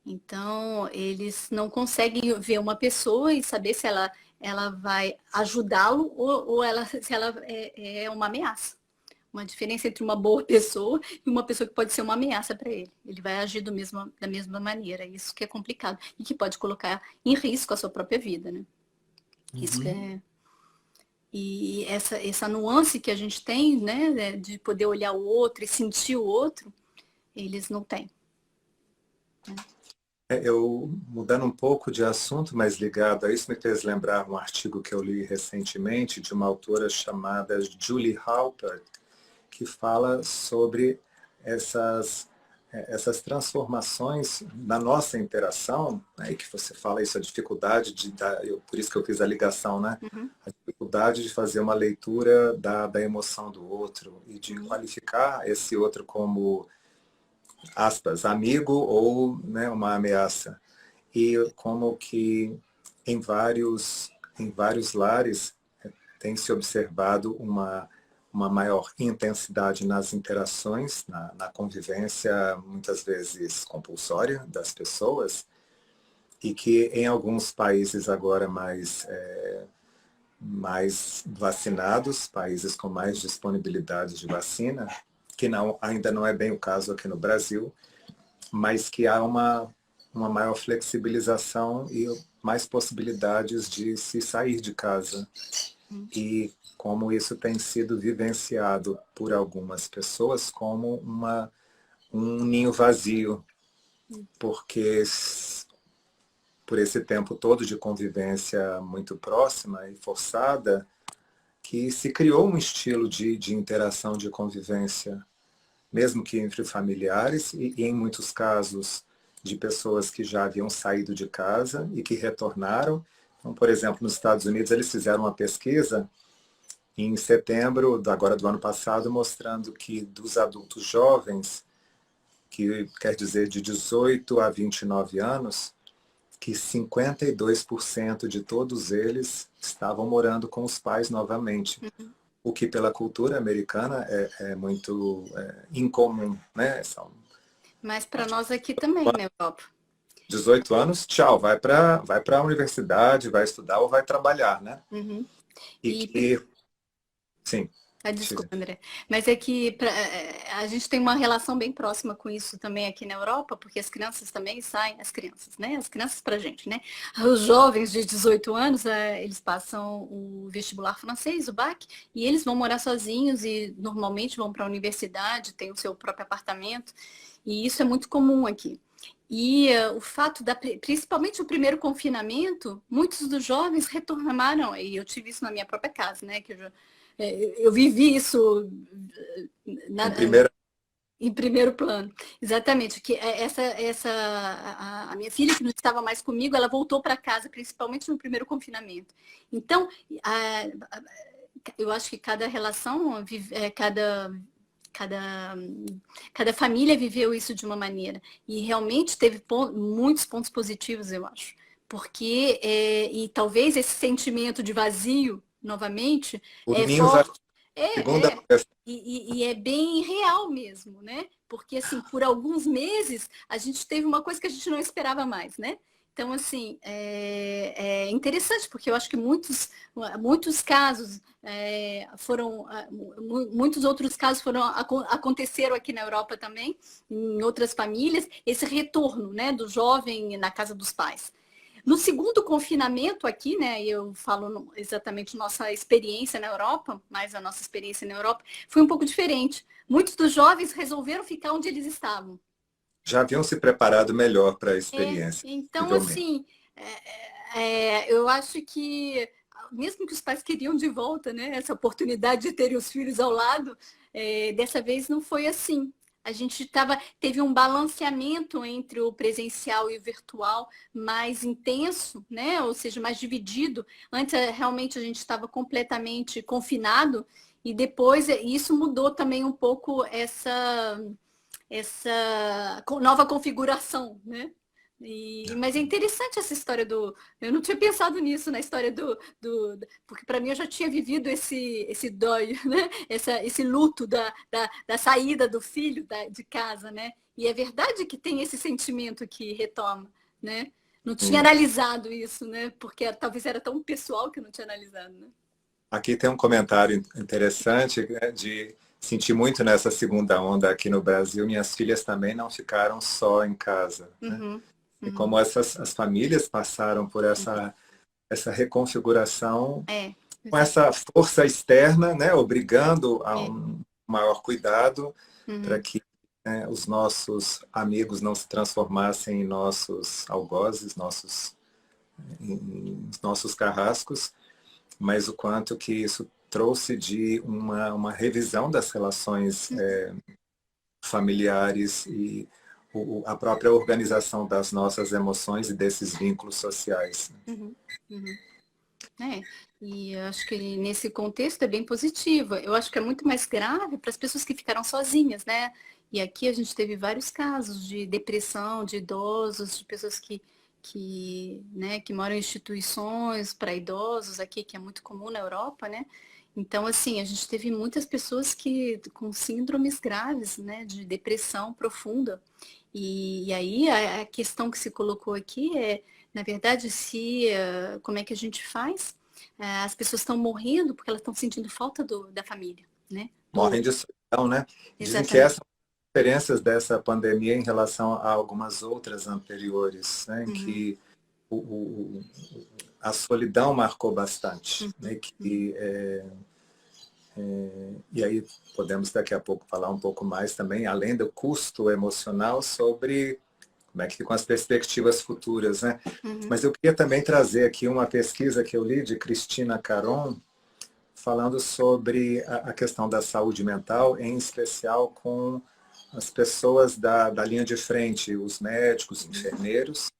Então, eles não conseguem ver uma pessoa e saber se ela vai ajudá-lo ou se ela é uma ameaça. Uma diferença entre uma boa pessoa e uma pessoa que pode ser uma ameaça para ele. Ele vai agir da mesma maneira. Isso que é complicado. E que pode colocar em risco a sua própria vida, né? Isso que é... E essa nuance que a gente tem, né? De poder olhar o outro e sentir o outro, eles não têm. Né? Eu, mudando um pouco de assunto, mas ligado a isso, me fez lembrar um artigo que eu li recentemente de uma autora chamada Julie Halpert, que fala sobre essas transformações na nossa interação, né, e que você fala isso, a dificuldade por isso que eu fiz a ligação, né? Uhum. A dificuldade de fazer uma leitura da emoção do outro e de qualificar esse outro como, aspas, amigo ou, né, uma ameaça. E como que em vários lares tem se observado uma maior intensidade nas interações, na convivência, muitas vezes compulsória das pessoas, e que em alguns países agora mais vacinados, países com mais disponibilidade de vacina, que ainda não é bem o caso aqui no Brasil, mas que há uma maior flexibilização e mais possibilidades de se sair de casa. E como isso tem sido vivenciado por algumas pessoas como um ninho vazio, porque por esse tempo todo de convivência muito próxima e forçada, que se criou um estilo de interação, de convivência, mesmo que entre familiares e em muitos casos de pessoas que já haviam saído de casa e que retornaram. Então, por exemplo, nos Estados Unidos eles fizeram uma pesquisa em setembro agora do ano passado, mostrando que dos adultos jovens, que quer dizer de 18 a 29 anos, que 52% de todos eles estavam morando com os pais novamente. O que pela cultura americana é muito incomum, né? Mas para nós aqui também, na Europa. 18 anos, tchau, vai para a universidade, vai estudar ou vai trabalhar, né? Uhum. E que, sim. Ah, desculpa, André. Mas é que a gente tem uma relação bem próxima com isso também aqui na Europa, porque as crianças também saem, as crianças, né? As crianças pra gente, né? Os jovens de 18 anos, eles passam o vestibular francês, o BAC, e eles vão morar sozinhos e normalmente vão para a universidade, têm o seu próprio apartamento, e isso é muito comum aqui. E o fato principalmente o primeiro confinamento, muitos dos jovens retornaram, e eu tive isso na minha própria casa, né? Que eu vivi isso na, Em primeira, em primeiro plano. Exatamente, que a minha filha, que não estava mais comigo, ela voltou para casa, principalmente no primeiro confinamento. Então, eu acho que cada relação, cada, cada família viveu isso de uma maneira. E realmente teve muitos pontos positivos, eu acho. Porque, e talvez esse sentimento de vazio, novamente, o é Ninhos, a forte. É, segunda é. coisa, E é bem real mesmo, né? Porque, assim, por alguns meses, a gente teve uma coisa que a gente não esperava mais, né? Então, assim, é interessante, porque eu acho que muitos casos muitos outros casos aconteceram aqui na Europa também, em outras famílias, esse retorno, né, do jovem na casa dos pais. No segundo confinamento aqui, né, eu falo exatamente nossa experiência na Europa, mas a nossa experiência na Europa foi um pouco diferente. Muitos dos jovens resolveram ficar onde eles estavam. já haviam se preparado melhor para a É, experiência, então, possivelmente. assim, eu acho que, mesmo que os pais queriam de volta, né, essa oportunidade de terem os filhos ao lado, dessa vez não foi assim. A gente teve um balanceamento entre o presencial e o virtual mais intenso, né? Ou seja, mais dividido. Antes, realmente, a gente estava completamente confinado e depois isso mudou também um pouco essa nova configuração, né? Mas é interessante essa história do. Eu não tinha pensado nisso, na história porque para mim eu já tinha vivido esse dói, né? Esse luto da saída do filho de casa, né? E é verdade que tem esse sentimento que retoma, né? Não tinha Sim. analisado isso, né? Porque talvez era tão pessoal que eu não tinha analisado, né? Aqui tem um comentário interessante, né, de sentir muito nessa segunda onda aqui no Brasil. Minhas filhas também não ficaram só em casa, né? Uhum, E uhum, como as famílias passaram por essa reconfiguração, com essa exatamente. força externa, né, obrigando a É, um maior cuidado para uhum, que, né, os nossos amigos não se transformassem em nossos algozes, em nossos carrascos, mas o quanto que isso trouxe de uma revisão das relações familiares e a própria organização das nossas emoções e desses vínculos sociais. uhum, uhum. É, e eu acho que nesse contexto é bem positivo. Eu acho que é muito mais grave para as pessoas que ficaram sozinhas, né? E aqui a gente teve vários casos de depressão de idosos, de pessoas que moram em instituições para idosos aqui, que é muito comum na Europa, né? Então, assim, a gente teve muitas pessoas com síndromes graves, né, de depressão profunda. E aí a questão que se colocou aqui na verdade, como é que a gente faz? As pessoas estão morrendo porque elas estão sentindo falta da família, né? Morrem de solidão, né? Dizem que essas Exatamente. diferenças dessa pandemia em relação a algumas outras anteriores, né, em Uhum, que a solidão marcou bastante, uhum, né, uhum. e aí podemos daqui a pouco falar um pouco mais também, além do custo emocional, sobre como é que ficam as perspectivas futuras, né? Uhum. Mas eu queria também trazer aqui uma pesquisa que eu li de Cristina Caron, falando sobre a questão da saúde mental, em especial com as pessoas da linha de frente, os médicos, enfermeiros,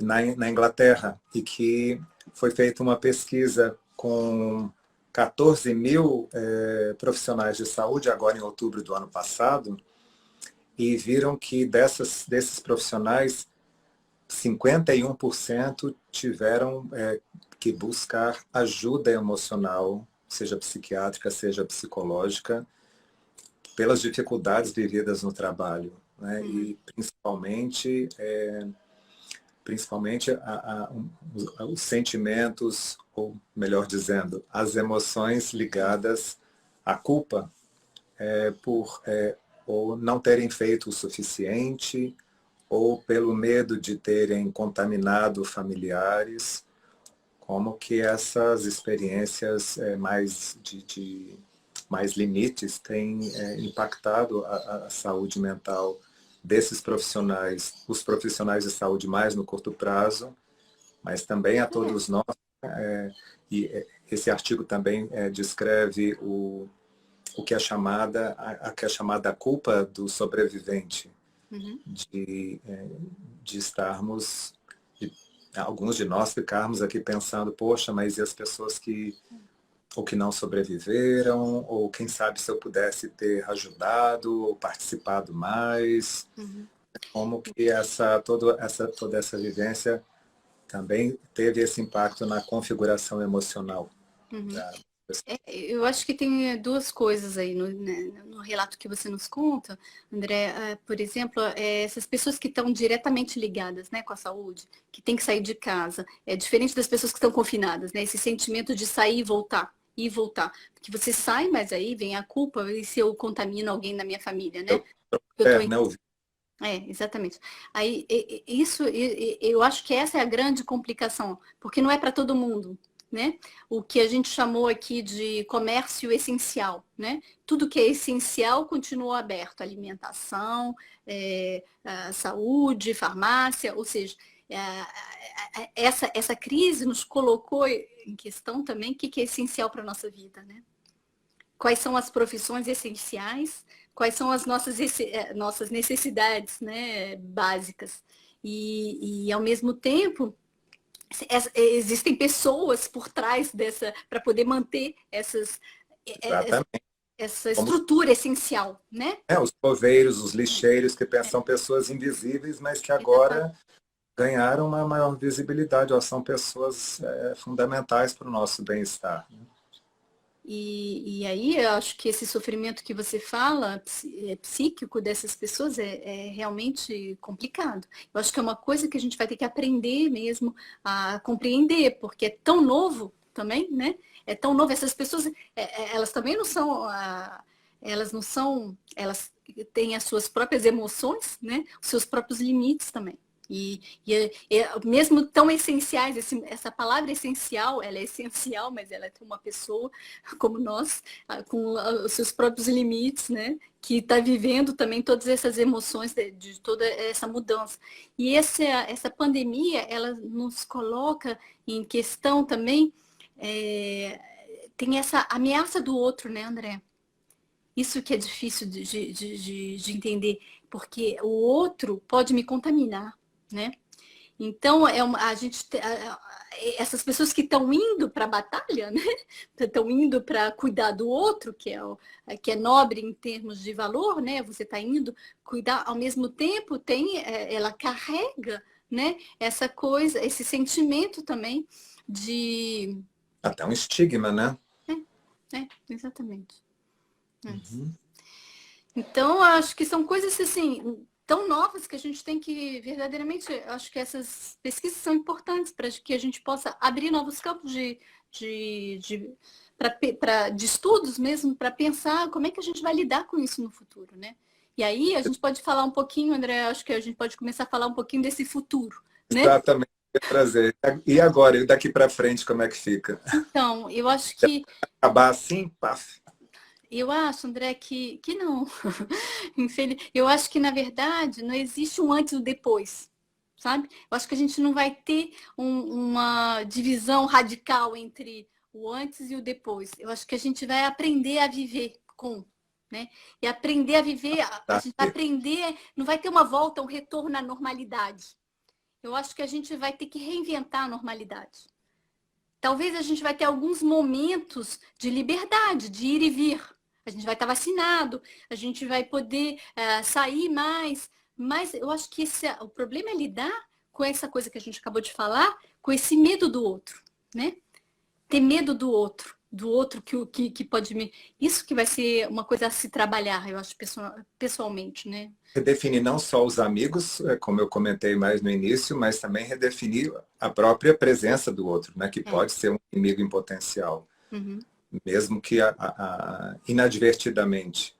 na Inglaterra, e que foi feita uma pesquisa com 14 mil profissionais de saúde, agora em outubro do ano passado, e viram que desses profissionais, 51% tiveram que buscar ajuda emocional, seja psiquiátrica, seja psicológica, pelas dificuldades vividas no trabalho, né? Uhum. E principalmente os sentimentos, ou melhor dizendo, as emoções ligadas a culpa por ou não terem feito o suficiente, ou pelo medo de terem contaminado familiares, como que essas experiências mais limites têm impactado a saúde mental desses profissionais, os profissionais de saúde mais no curto prazo, mas também a todos nós. Esse artigo também descreve o que é chamada a culpa do sobrevivente, de estarmos, alguns de nós ficarmos aqui pensando, poxa, mas e as pessoas que não sobreviveram, ou quem sabe se eu pudesse ter ajudado ou participado mais, como que toda essa vivência também teve esse impacto na configuração emocional da pessoa. Eu acho que tem duas coisas aí no relato que você nos conta, André. Por exemplo, essas pessoas que estão diretamente ligadas, né, com a saúde, que tem que sair de casa, é diferente das pessoas que estão confinadas, né? Esse sentimento de sair e voltar. Porque você sai, mas aí vem a culpa, e se eu contamino alguém na minha família, né? Exatamente. Aí, eu acho que essa é a grande complicação, porque não é para todo mundo, né? O que a gente chamou aqui de comércio essencial, né? Tudo que é essencial continua aberto, alimentação, saúde, farmácia, ou seja, essa crise nos colocou em questão também o que é essencial para a nossa vida, né? Quais são as profissões essenciais, quais são as nossas necessidades, né, básicas. E, ao mesmo tempo, existem pessoas por trás para poder manter essa estrutura essencial, né? Os coveiros, os lixeiros, que são pessoas invisíveis, mas que agora ganharam uma maior visibilidade, ou são pessoas fundamentais para o nosso bem-estar, né? E aí eu acho que esse sofrimento que você fala, psíquico dessas pessoas, é realmente complicado. Eu acho que é uma coisa que a gente vai ter que aprender mesmo a compreender, porque é tão novo também, né? É tão novo. Essas pessoas, elas também não são, elas têm as suas próprias emoções, né? Os seus próprios limites também. E mesmo tão essenciais, essa palavra essencial, ela é essencial, mas ela é uma pessoa como nós, com os seus próprios limites, né? Que está vivendo também todas essas emoções de toda essa mudança. E essa pandemia, ela nos coloca em questão também, tem essa ameaça do outro, né, André? Isso que é difícil de entender, porque o outro pode me contaminar, né? Então, essas pessoas que estão indo para a batalha, né? Estão indo para cuidar do outro, que é nobre em termos de valor, né? Você está indo cuidar, ao mesmo tempo, ela carrega, né? Essa coisa, esse sentimento também de... Até um estigma, né? Exatamente. Então, acho que são coisas assim tão novas que a gente tem que verdadeiramente, acho que essas pesquisas são importantes para que a gente possa abrir novos campos de estudos mesmo, para pensar como é que a gente vai lidar com isso no futuro, né? E aí a gente pode falar um pouquinho, André, acho que a gente pode começar a falar um pouquinho desse futuro, né? Exatamente, prazer. E agora, e daqui para frente, como é que fica? Então, eu acho que... Acabar assim, paf. Eu acho, André, que não. Eu acho que, na verdade, não existe um antes e um depois, sabe? Eu acho que a gente não vai ter uma divisão radical entre o antes e o depois. Eu acho que a gente vai aprender a viver com, né? E aprender a viver, a gente vai aprender, não vai ter uma volta, um retorno à normalidade. Eu acho que a gente vai ter que reinventar a normalidade. Talvez a gente vai ter alguns momentos de liberdade, de ir e vir. A gente vai estar vacinado, a gente vai poder sair mais, mas eu acho que o problema é lidar com essa coisa que a gente acabou de falar, com esse medo do outro, né? Ter medo do outro que pode me... Isso que vai ser uma coisa a se trabalhar, eu acho, pessoalmente, né? Redefinir não só os amigos, como eu comentei mais no início, mas também redefinir a própria presença do outro, né? Que pode ser um inimigo em potencial. mesmo que inadvertidamente.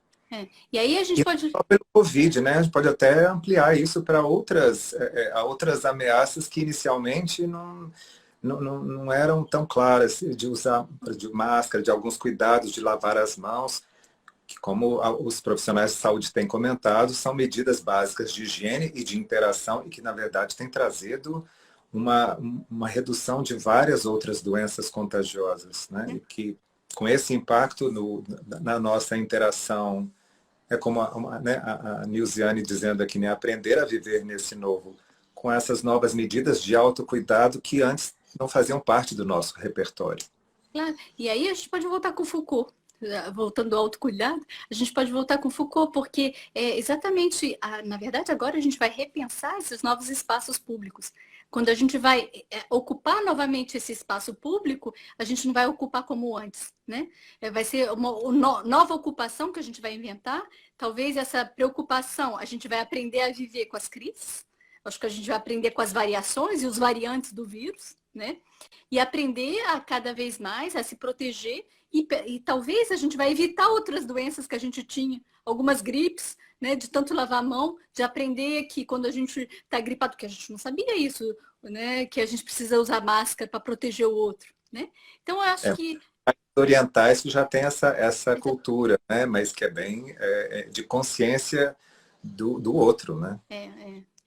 E aí a gente E pode... só pelo Covid, né? A gente pode até ampliar isso para outras ameaças que inicialmente não eram tão claras, de usar de máscara, de alguns cuidados, de lavar as mãos, que, como os profissionais de saúde têm comentado, são medidas básicas de higiene e de interação e que, na verdade, têm trazido uma redução de várias outras doenças contagiosas, né? E que, com esse impacto na nossa interação, é como né, a Nilziane dizendo aqui, né, aprender a viver nesse novo, com essas novas medidas de autocuidado que antes não faziam parte do nosso repertório. Claro. E aí a gente pode voltar com Foucault. Voltando ao autocuidado, a gente pode voltar com Foucault, porque exatamente, na verdade, agora a gente vai repensar esses novos espaços públicos. Quando a gente vai ocupar novamente esse espaço público, a gente não vai ocupar como antes, né? Vai ser uma nova ocupação que a gente vai inventar. Talvez essa preocupação, a gente vai aprender a viver com as crises. Acho que a gente vai aprender com as variações e os variantes do vírus, né? E aprender a cada vez mais a se proteger e talvez a gente vai evitar outras doenças que a gente tinha, algumas gripes, né, de tanto lavar a mão, de aprender que quando a gente está gripado, que a gente não sabia isso, né, que a gente precisa usar máscara para proteger o outro, né? Então eu acho que orientais que já tem essa cultura, né, mas que é bem de consciência do outro, né?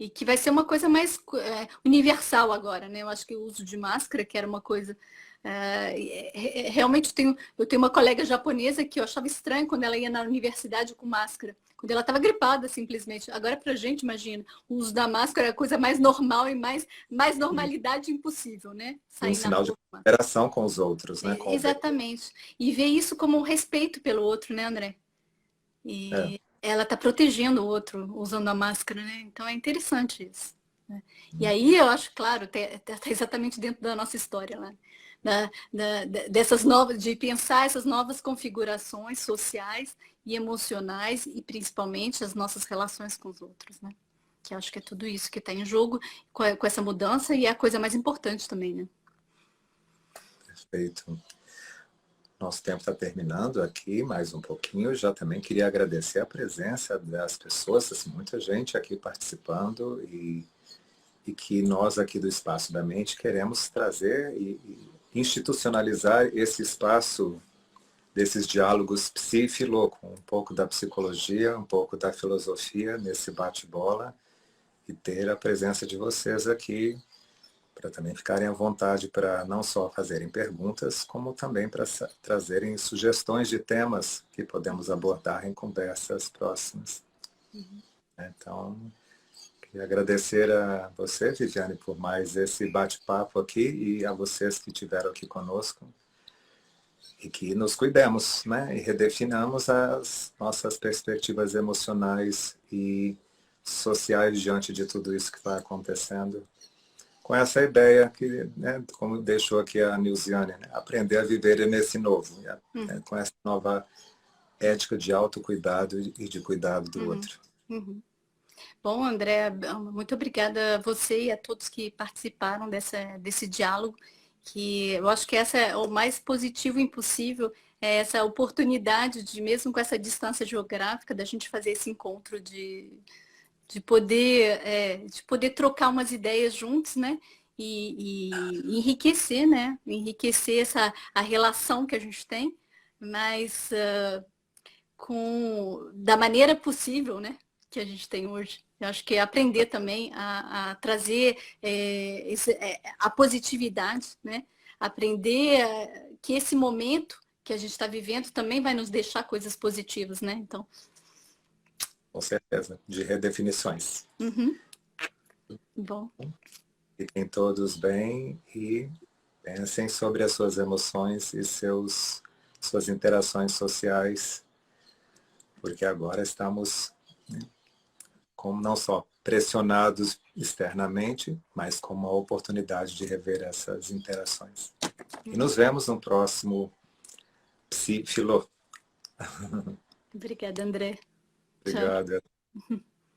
E que vai ser uma coisa mais universal agora, né? Eu acho que o uso de máscara, que era uma coisa... realmente eu tenho uma colega japonesa que eu achava estranho quando ela ia na universidade com máscara, quando ela estava gripada, simplesmente. Agora, pra gente, imagina, o uso da máscara é a coisa mais normal e mais normalidade impossível, né? Um Sair na sinal de rua. interação com os outros, né? Exatamente. E ver isso como um respeito pelo outro, né, André? E ela está protegendo o outro usando a máscara, né? Então é interessante isso. Né? E aí eu acho, claro, está exatamente dentro da nossa história, né? Dessas novas, de pensar essas novas configurações sociais e emocionais e principalmente as nossas relações com os outros, né? Que eu acho que é tudo isso que está em jogo com essa mudança e é a coisa mais importante também, né? Perfeito. Nosso tempo está terminando aqui, mais um pouquinho. Já também queria agradecer a presença das pessoas, assim, muita gente aqui participando e que nós aqui do Espaço da Mente queremos trazer e institucionalizar esse espaço desses diálogos psífilo, com um pouco da psicologia, um pouco da filosofia nesse bate-bola e ter a presença de vocês aqui para também ficarem à vontade para não só fazerem perguntas, como também para trazerem sugestões de temas que podemos abordar em conversas próximas. Então, queria agradecer a você, Viviane, por mais esse bate-papo aqui e a vocês que estiveram aqui conosco. E que nos cuidemos, né? E redefinamos as nossas perspectivas emocionais e sociais diante de tudo isso que está acontecendo. Com essa ideia que, né, como deixou aqui a Nilziane, né, aprender a viver nesse novo, né, com essa nova ética de autocuidado e de cuidado do outro. Bom, André, muito obrigada a você e a todos que participaram desse diálogo, que eu acho que essa é o mais positivo impossível, é essa oportunidade de, mesmo com essa distância geográfica, da gente fazer esse encontro de poder trocar umas ideias juntos, né? E enriquecer, né? Enriquecer a relação que a gente tem, mas da maneira possível, né? Que a gente tem hoje. Eu acho que é aprender também a trazer a positividade, né? Aprender que esse momento que a gente está vivendo também vai nos deixar coisas positivas, né? Então. Com certeza, de redefinições. Bom. Fiquem todos bem e pensem sobre as suas emoções e suas interações sociais, porque agora estamos, né, como não só pressionados externamente, mas com uma oportunidade de rever essas interações. E nos vemos no próximo Psífilo. Obrigada, André. Obrigado. Tchau.